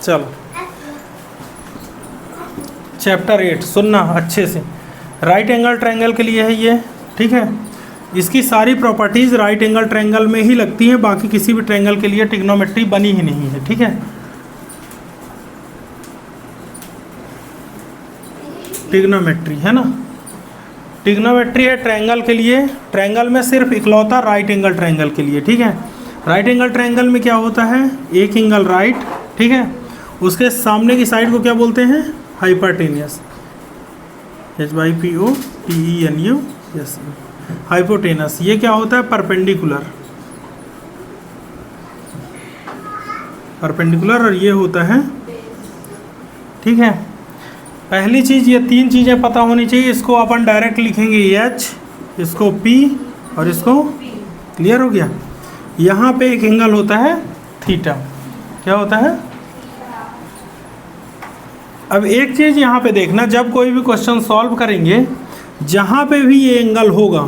चलो चैप्टर 8 सुनना अच्छे से। राइट एंगल ट्रायंगल के लिए है ये, ठीक है। इसकी सारी प्रॉपर्टीज़ राइट एंगल ट्रायंगल में ही लगती हैं, बाकी किसी भी ट्रायंगल के लिए ट्रिग्नोमेट्री बनी ही नहीं है, ठीक है। ट्रिग्नोमेट्री है ना, ट्रिग्नोमेट्री है ट्रायंगल के लिए। ट्रायंगल में सिर्फ इकलौता राइट एंगल ट्रायंगल के लिए, ठीक है। राइट एंगल ट्रायंगल में क्या होता है, एक एंगल राइट, ठीक है, उसके सामने की साइड को क्या बोलते हैं, हाइपरटेनियस, HYPOTENUS, हाइपोटेनस। ये क्या होता है, परपेंडिकुलर, परपेंडिकुलर, और ये होता है, ठीक है। पहली चीज़ ये तीन चीज़ें पता होनी चाहिए। इसको अपन डायरेक्ट लिखेंगे H, इसको P और इसको, क्लियर हो गया। यहाँ पे एक एंगल होता है थीटा, क्या होता है। अब एक चीज़ यहाँ पे देखना, जब कोई भी क्वेश्चन सॉल्व करेंगे, जहाँ पे भी ये एंगल होगा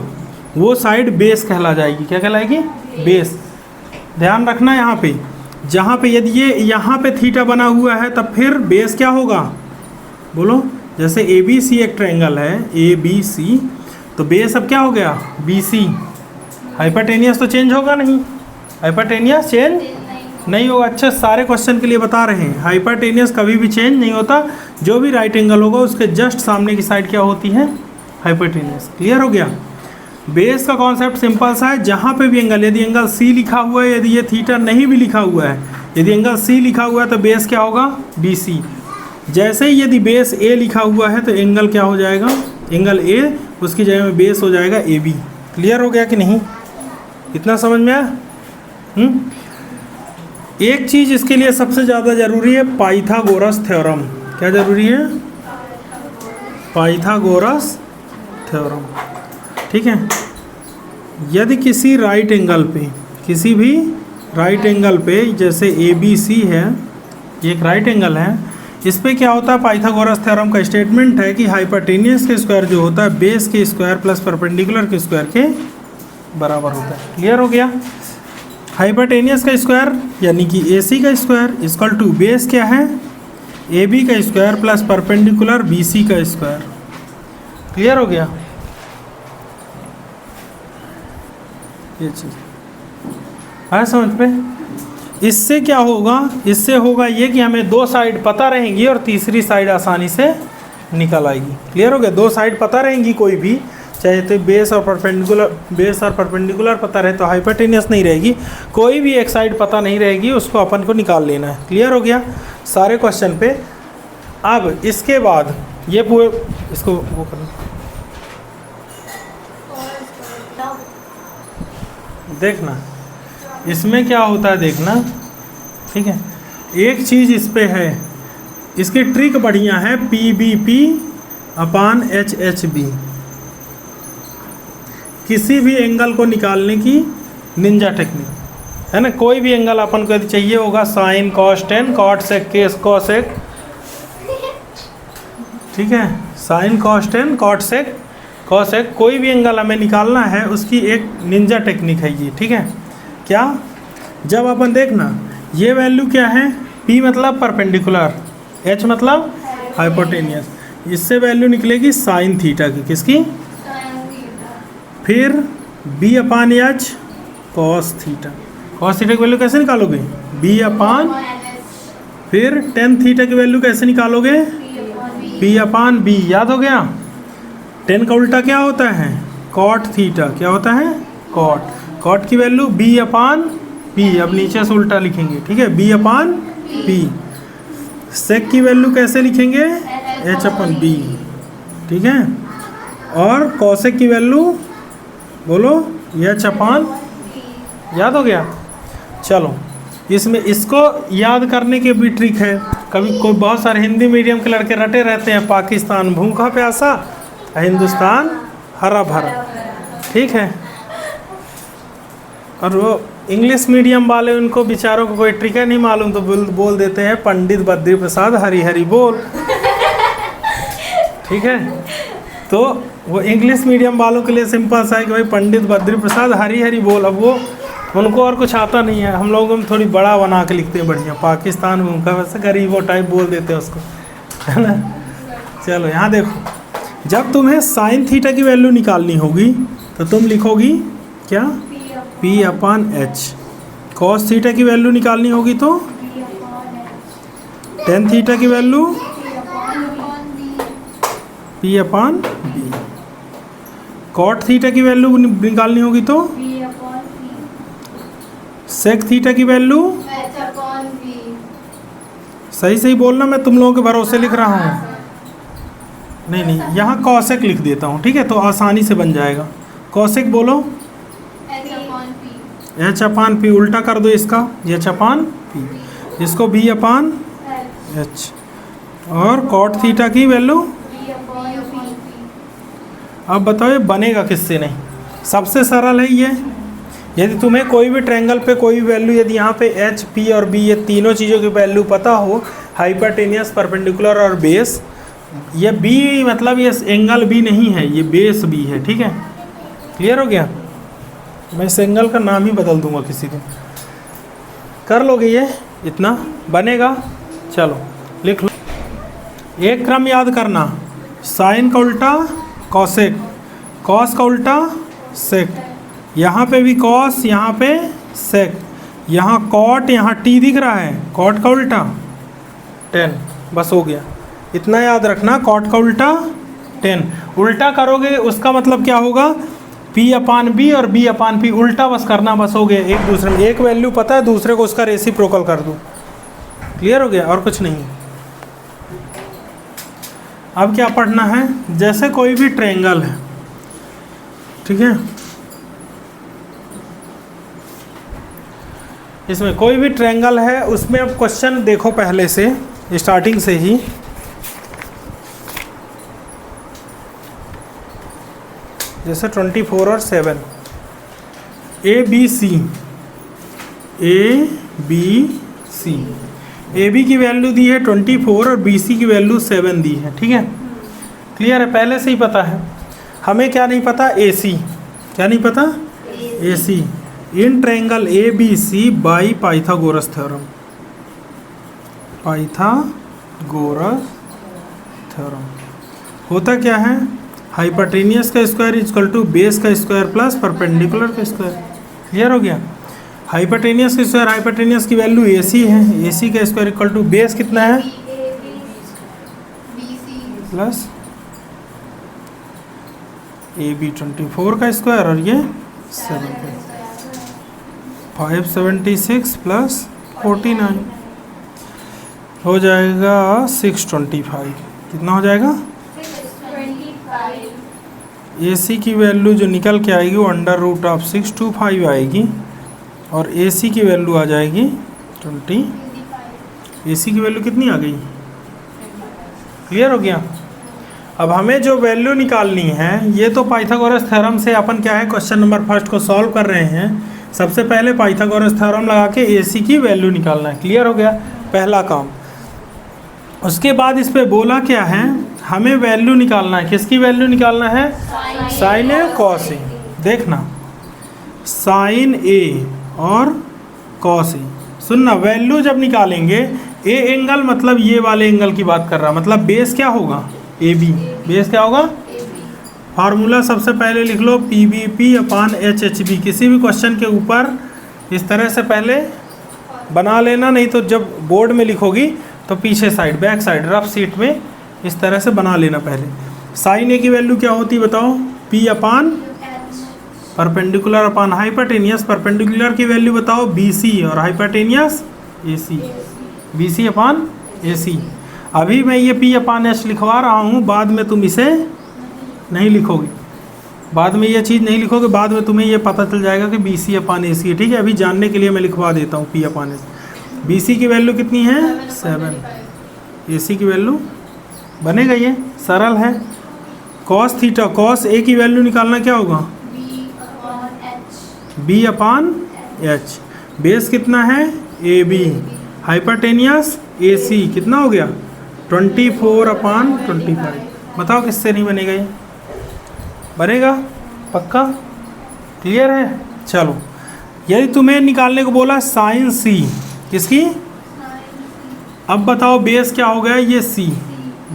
वो साइड बेस कहला जाएगी। क्या कहलाएगी, बेस। ध्यान रखना यहाँ पे, जहाँ पे यदि ये यहाँ पे थीटा बना हुआ है तब फिर बेस क्या होगा, बोलो। जैसे ABC एक ट्रायंगल है, ABC, तो बेस अब क्या हो गया, BC। हाइपरटेनियस तो चेंज होगा नहीं, हाइपरटेनियस चेंज नहीं होगा। अच्छा, सारे क्वेश्चन के लिए बता रहे हैं, हाइपरटेनियस कभी भी चेंज नहीं होता। जो भी राइट एंगल होगा उसके जस्ट सामने की साइड क्या होती है, हाइपरटेनियस। क्लियर हो गया। बेस का कॉन्सेप्ट सिंपल सा है, जहाँ पे भी एंगल, यदि एंगल C लिखा हुआ है, यदि ये थीटा नहीं भी लिखा हुआ है, यदि एंगल C लिखा हुआ है तो बेस क्या होगा, BC। जैसे ही यदि बेस A लिखा हुआ है तो एंगल क्या हो जाएगा, एंगल A, उसकी जगह में बेस हो जाएगा AB। क्लियर हो गया कि नहीं, इतना समझ में आया। एक चीज़ इसके लिए सबसे ज़्यादा ज़रूरी है, पाइथागोरस थ्योरम। क्या ज़रूरी है, पाइथागोरस थ्योरम, ठीक है। यदि किसी राइट एंगल पे, किसी भी राइट एंगल पे, जैसे ABC है, एक राइट एंगल है, इस पे क्या होता है, पाइथागोरस थ्योरम का स्टेटमेंट है कि हाइपरटेनियस के स्क्वायर जो होता है बेस के स्क्वायर प्लस परपेंडिकुलर के स्क्वायर के बराबर होता है। क्लियर हो गया। हाइपरटेनियस का स्क्वायर यानी कि AC का स्क्वायर इक्वल टू बेस क्या है, AB का स्क्वायर प्लस परपेंडिकुलर BC का स्क्वायर। क्लियर हो गया। ये चीज़ आया समझ पे। इससे क्या होगा, इससे होगा ये कि हमें दो साइड पता रहेंगी और तीसरी साइड आसानी से निकल आएगी। क्लियर हो गया। दो साइड पता रहेंगी कोई भी, चाहे तो बेस और परपेंडिकुलर पता रहे तो हाइपरटेनियस नहीं रहेगी, कोई भी एक साइड पता नहीं रहेगी, उसको अपन को निकाल लेना है। क्लियर हो गया सारे क्वेश्चन पे। अब इसके बाद ये पूरे इसको वो करना, देखना इसमें क्या होता है, देखना, ठीक है। एक चीज़ इस पे है, इसकी ट्रिक बढ़िया है, PBP/HHB, किसी भी एंगल को निकालने की निंजा टेक्निक है ना। कोई भी एंगल अपन को यदि चाहिए होगा, साइन, कॉस, टेन, कॉट, सेक, केस, कॉसेक, ठीक है, साइन, कॉस, टेन, कॉट, सेक, कॉसेक, कोई भी एंगल हमें निकालना है, उसकी एक निंजा टेक्निक है ये, ठीक है। क्या, जब अपन देखना ये वैल्यू क्या है, P मतलब परपेंडिकुलर, H मतलब हाइपोटेनियस, इससे वैल्यू निकलेगी साइन थीटा की, किसकी, फिर B/H cos theta. Cos theta की वैल्यू कैसे निकालोगे, B/, फिर टेन थीटा की वैल्यू कैसे निकालोगे, P/B। याद हो गया। टेन का उल्टा क्या होता है, कॉट थीटा। क्या होता है, कॉट। कॉट की वैल्यू B/P, अब नीचे से उल्टा लिखेंगे, ठीक है, B/P। सेक की वैल्यू कैसे लिखेंगे, H/B, ठीक है। और कॉसेक की वैल्यू बोलो H/, याद हो गया। चलो इसमें इसको याद करने की भी ट्रिक है। कभी कोई बहुत सारे हिंदी मीडियम के लड़के रटे रहते हैं, पाकिस्तान भूखा प्यासा, हिंदुस्तान हरा भरा, ठीक है। और वो इंग्लिश मीडियम वाले, उनको बेचारों को कोई ट्रिक नहीं मालूम, तो बोल देते हैं पंडित बद्री प्रसाद हरी हरी बोल, ठीक है। तो वो इंग्लिश मीडियम वालों के लिए सिंपल सा है कि भाई पंडित बद्री प्रसाद हरी हरी बोल। अब वो उनको और कुछ आता नहीं है, हम लोग थोड़ी बड़ा बना के लिखते हैं बढ़िया। पाकिस्तान में उनका वैसे गरीबों टाइप बोल देते हैं उसको, है ना। चलो यहाँ देखो, जब तुम्हें साइन थीटा की वैल्यू निकालनी होगी तो तुम लिखोगी क्या, P upon H. Cos theta की वैल्यू निकालनी होगी तो टेन थीटा की value P upon B. Cot theta की वैल्यू निकालनी होगी तो सेक थीटा की वैल्यू, सही सही बोलना, मैं तुम लोगों के भरोसे लिख रहा हूँ। नहीं, यहाँ कॉसेक लिख देता हूँ, ठीक है, तो आसानी से बन जाएगा। कॉसेक बोलो, एच अपान पी। उल्टा कर दो इसका, एच अपान पी, इसको बी अपान एच। और कॉट थीटा की वैल्यू, अब बताओ ये बनेगा किससे? नहीं, सबसे सरल है ये। यदि तुम्हें कोई भी ट्रायंगल पे कोई भी वैल्यू, यदि यहाँ पे एच, पी और बी, ये तीनों चीज़ों की वैल्यू पता हो, हाइपोटेनियस, परपेंडिकुलर और बेस, ये बी मतलब ये एंगल बी नहीं है, ये बेस बी है, ठीक है। क्लियर हो गया? मैं इस एंगल का नाम ही बदल दूंगा किसी दिन। कर लोगे ये? इतना बनेगा? चलो लिख लो। एक क्रम याद करना, साइन का उल्टा कॉसेक, कॉस का उल्टा सेक, यहाँ पे भी कॉस, यहाँ पे सेक, यहाँ कॉट, यहाँ टी दिख रहा है, कॉट का उल्टा टेन। बस हो गया, इतना याद रखना, कॉट का उल्टा टेन। उल्टा करोगे उसका मतलब क्या होगा, पी अपान बी और बी अपान पी, उल्टा बस करना, बस हो गया। एक दूसरे में एक वैल्यू पता है, दूसरे को उसका रेसिप्रोकल कर दो। क्लियर हो गया? और कुछ नहीं। अब क्या पढ़ना है, जैसे कोई भी ट्रायंगल है, ठीक है, इसमें कोई भी ट्रायंगल है, उसमें अब क्वेश्चन देखो पहले से, स्टार्टिंग से ही। जैसे 24 और 7, A B C, A B C, A B की वैल्यू दी है 24 और बी सी की वैल्यू 7 दी है, ठीक है। क्लियर है? पहले से ही पता है। हमें क्या नहीं पता, ए सी। क्या नहीं पता? A C in triangle A B C by Pythagoras theorem. Pythagoras theorem होता क्या है, हाइपोटेनियस का स्क्वायर इक्वल टू बेस का स्क्वायर प्लस परपेंडिकुलर का स्क्वायर। क्लियर हो गया? हाइपोटेनियस का स्क्वायर, हाइपोटेनियस की वैल्यू ए सी है, ए सी का स्क्वायर इक्वल टू बेस कितना है, प्लस ए बी 24 का स्क्वायर और ये 7 का, 576 प्लस 49 हो जाएगा 625। कितना हो जाएगा? ए सी की वैल्यू जो निकल के आएगी वो अंडर रूट ऑफ 625 आएगी, और ए सी की वैल्यू आ जाएगी 20। ए सी की वैल्यू कितनी आ गई? क्लियर हो गया? अब हमें जो वैल्यू निकालनी है, ये तो पाइथागोरस थ्योरम से अपन क्या है, क्वेश्चन नंबर फर्स्ट को सॉल्व कर रहे हैं। सबसे पहले पाइथागोरस थ्योरम लगा के ए सी की वैल्यू निकालना है। क्लियर हो गया? पहला काम। उसके बाद इस पे बोला क्या है, हमें वैल्यू निकालना है। किसकी वैल्यू निकालना है? Sign A cos A. देखना, साइन ए और कॉस ए। सुनना, वैल्यू जब निकालेंगे, ए एंगल मतलब ये वाले एंगल की बात कर रहा, मतलब बेस क्या होगा, ए बी। बेस क्या होगा? फार्मूला सबसे पहले लिख लो, P B P upon H H B. किसी भी क्वेश्चन के ऊपर इस तरह से पहले बना लेना, नहीं तो जब बोर्ड में लिखोगी तो पीछे side, back side, rough seat में इस तरह से बना लेना पहले। साइन ए की वैल्यू क्या होती है बताओ? पी अपान परपेंडिकुलर अपान हाइपोटेनियस। परपेंडिकुलर की वैल्यू बताओ? बी सी, और hypotenuse A C, B C upon A सी। अभी मैं ये पी अपान एच लिखवा रहा हूँ, बाद में तुम इसे नहीं लिखोगे, बाद में ये चीज़ नहीं लिखोगे, बाद में तुम्हें ये पता चल जाएगा कि B C upon A C है, ठीक है। अभी जानने के लिए मैं लिखवा देता हूँ P upon H. B C की वैल्यू कितनी है? 7। ए सी की वैल्यू बनेगा, ये सरल है। कॉस थीटा, कॉस ए की वैल्यू निकालना क्या होगा? बी अपान एच। बेस कितना है? A B. हाइपोटेनियस ए सी कितना हो गया? 24 अपान 25। बताओ किससे नहीं बनेगा ये? बनेगा पक्का? क्लियर है? चलो यदि तुम्हें निकालने को बोला साइन सी, किसकी? अब बताओ बेस क्या हो गया? ये सी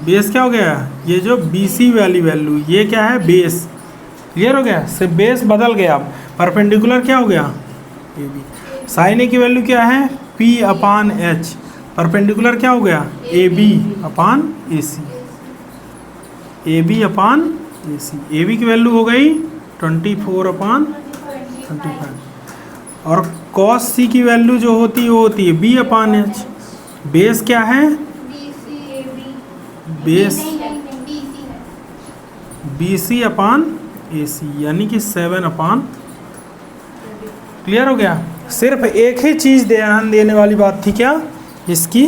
बेस क्या हो गया? ये जो बी सी वाली वैल्यू, ये क्या है? बेस। क्लियर हो गया? से बेस बदल गया। अब परपेंडिकुलर क्या हो गया? A B. साइन ए की वैल्यू क्या है? P upon H. परपेंडिकुलर क्या हो गया? A B upon A C. A B upon A C. A B की वैल्यू हो गई 24 अपान 25। और कॉस सी की वैल्यू जो होती है वो होती है बी अपान एच। बेस क्या है? Base B C upon A सी, यानी कि 7 अपान। क्लियर हो गया? सिर्फ एक ही चीज़ ध्यान देने वाली बात थी, क्या? इसकी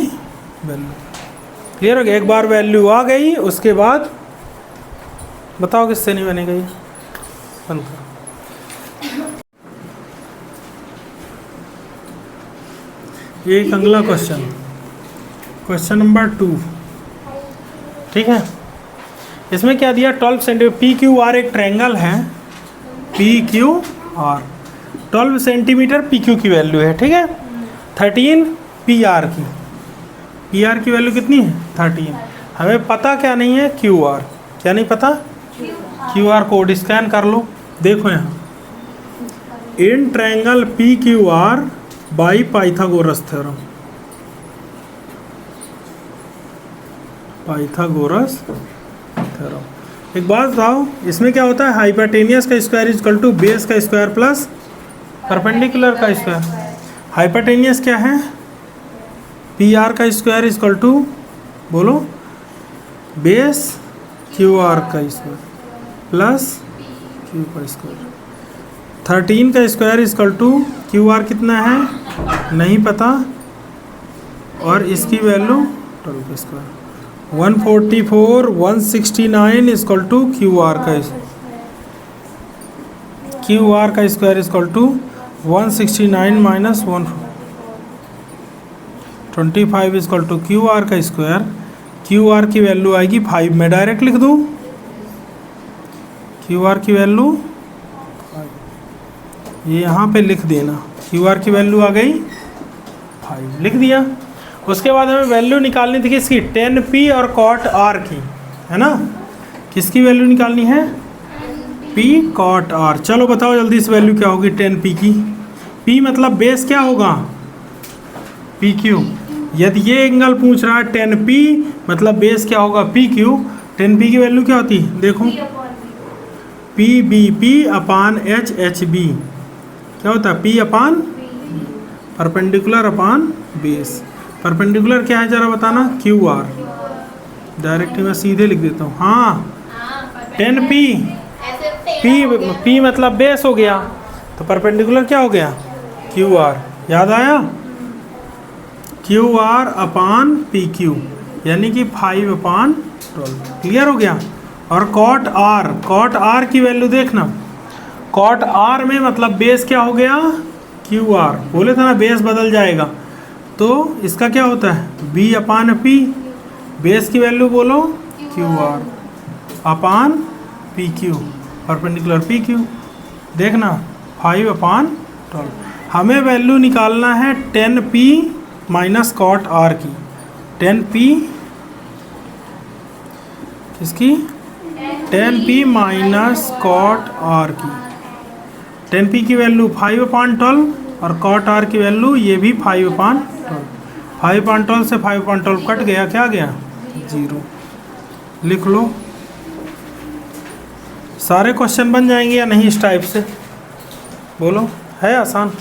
वैल्यू। क्लियर हो गया? एक बार वैल्यू आ गई, उसके बाद बताओ किससे नहीं बनेगा ये? बंद करो। एक अगला क्वेश्चन, क्वेश्चन नंबर 2। ठीक है, इसमें क्या दिया? 12 सेंटीमीटर। पी क्यू आर एक ट्रायंगल है, P Q are. 12 centimetre P Q की वैल्यू है, ठीक है। 13 पी आर की। पी आर की वैल्यू कितनी है? 13। हमें पता क्या नहीं है? Q R. क्या नहीं पता? क्यू आर कोड स्कैन कर लो। देखो यहाँ, in triangle P Q R by Pythagoras theorem. Pythagoras theorem. एक बात बताओ, इसमें क्या होता है? हाइपोटेनियस का square is equal to base का स्क्वायर प्लस परपेंडिकुलर का स्क्वायर। हाइपोटेनियस क्या है? पी आर का स्क्वायर इज इक्वल टू, बोलो, बेस क्यू आर का स्क्वायर प्लस क्यू का स्क्वायर। 13 का square is equal to Q R कितना है? नहीं पता, और इसकी वैल्यू 12 का square. 144 169 is equal to Q R का square is equal to 169 minus 125 is equal to Q R का स्क्वायर। क्यू आर की वैल्यू आएगी 5। मैं डायरेक्ट लिख दूँ क्यू आर की वैल्यू, ये यहाँ पे लिख देना। क्यू आर की वैल्यू आ गई 5, लिख दिया। उसके बाद हमें वैल्यू निकालनी थी किसकी? 10p और कॉट आर की, है ना। किसकी वैल्यू निकालनी है? p cot R. चलो बताओ जल्दी इस वैल्यू क्या होगी 10p की? p मतलब बेस क्या होगा? pq। यदि ये एंगल पूछ रहा है 10p मतलब बेस क्या होगा? pq। 10p की वैल्यू क्या होती है? देखो, p bp अपान h b। क्या होता है? p अपान परपेंडिकुलर अपान बेस। परपेंडिकुलर क्या है जरा बताना? Q R. डायरेक्ट मैं सीधे लिख देता हूँ। हाँ, 10p। p मतलब बेस हो गया, तो परपेंडिकुलर क्या हो गया? Q R. याद आया? Q R upon P Q, यानी कि 5 अपान 12। क्लियर हो गया? और कॉट आर की वैल्यू देखना। कॉट आर में मतलब बेस क्या हो गया? Q R. बोले था ना बेस बदल जाएगा, तो इसका क्या होता है? B upon P. बेस की वैल्यू बोलो Q R upon P Q, perpendicular P Q. देखना 5 अपान 12। हमें वैल्यू निकालना है 10p माइनस कॉट आर की। 10p किसकी? 10p माइनस कॉट आर की। 10p की वैल्यू 5 अपान 12 और कॉट आर की वैल्यू ये भी 5 अपान 12। 5 अपान 12 से 5 अपान 12 कट गया, क्या गया? 0। लिख लो। सारे क्वेश्चन बन जाएंगे या नहीं इस टाइप से? बोलो, है आसान?